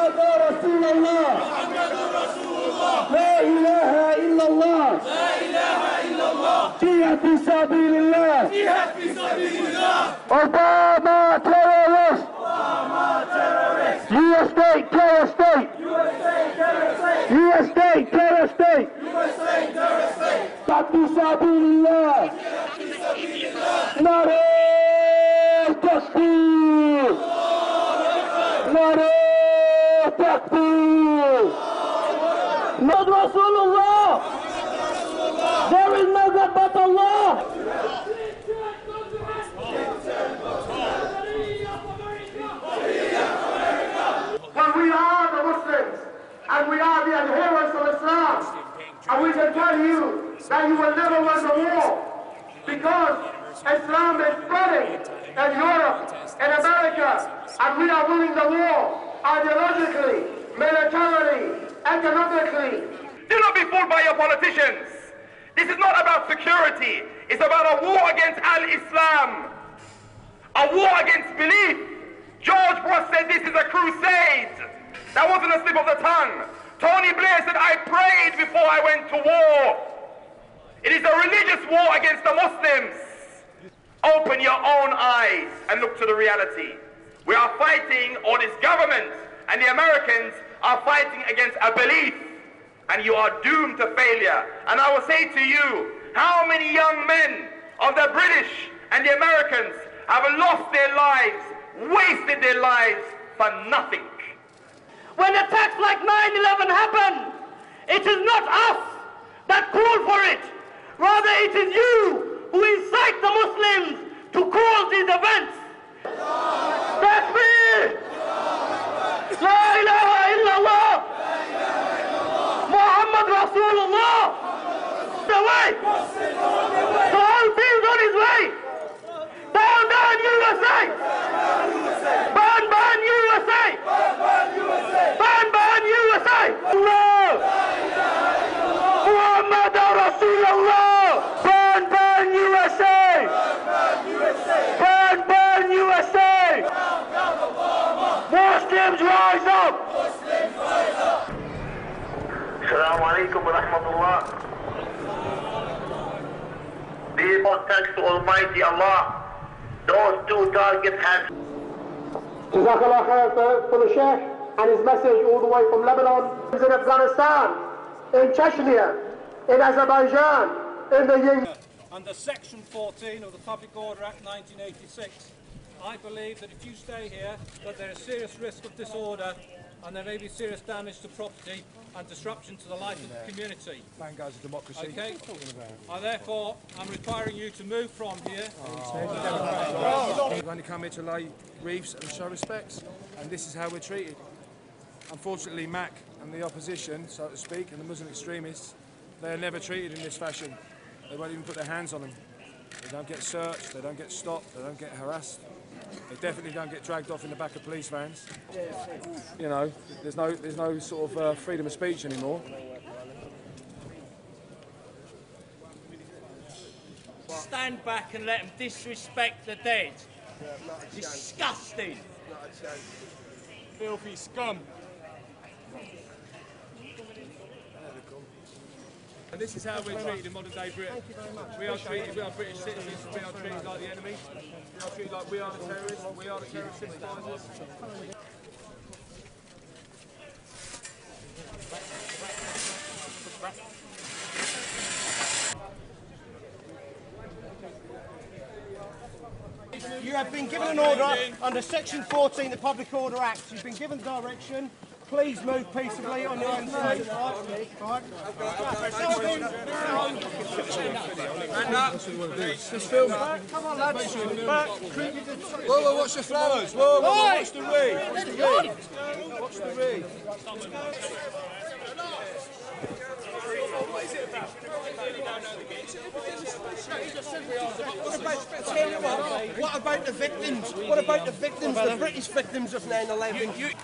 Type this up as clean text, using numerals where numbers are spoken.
محمد رسول الله لا إله إلا الله جهاد في سبيل الله Obama terrorist US state terror state US state terror state جهاد في سبيل الله نعرة تكبير نعرة تكبير محمد رسول الله There is no God but Allah. Well, we are the Muslims and we are the adherents of Islam, and we can tell you that you will never win the war, because Islam is spreading in Europe, in America, and we are winning the war ideologically, militarily, economically. Do not be fooled by your politicians. This is not about security. It's about a war against al-Islam, a war against belief. George Bush said this is a crusade. That wasn't a slip of the tongue. Tony Blair said, I prayed before I went to war. It is a religious war against the Muslims. Open your own eyes and look to the reality. We are fighting, or this government and the Americans are fighting against a belief, and you are doomed to failure. And I will say to you, how many young men of the British and the Americans have lost their lives, wasted their lives for nothing? When attacks like 9/11 happen, it is not us that call for it. Rather, it is you who incite the Muslims to cause these events. Takbir! La ilaha illallah! Muhammad Rasulullah! The way! The whole team's on his way! Down, down, USA! Burn, burn, USA! Burn, burn, USA! Allah! Muhammad Rasulullah! Burn, burn, USA! Burn, burn, USA! Muslims rise up! Assalamu alaikum wa rahmatullah. People, thanks to Almighty Allah, those two targets have. Jazakallah khair for the Sheikh and his message all the way from Lebanon, in Afghanistan, in Chechnya, in Azerbaijan, in the Under Section 14 of the Public Order Act 1986, I believe that if you stay here, that there is serious risk of disorder and there may be serious damage to property and disruption to the life of the community. Vanguards of democracy. Okay? Therefore, I'm requiring you to move from here. We've only come here to lay wreaths and show respects, and this is how we're treated. Unfortunately, Mac and the opposition, so to speak, and the Muslim extremists, they are never treated in this fashion. They won't even put their hands on them. They don't get searched, they don't get stopped, they don't get harassed. They definitely don't get dragged off in the back of police vans. You know, there's no sort of freedom of speech anymore. Stand back and let them disrespect the dead. Disgusting. Filthy scum. And this is how we're treated in modern day Britain. We are British citizens, we are treated like the enemy. We are treated like we are the terrorists, we are the terrorist sympathisers. You have been given an order under Section 14 of the Public Order Act. You've been given direction. Please move peaceably on your own side. Just film. Come on, lads. Back. Whoa, watch the flowers. Whoa, watch the wreath. Watch the wreath. What is it about? What about the victims? What about the victims, the British victims of 9/11?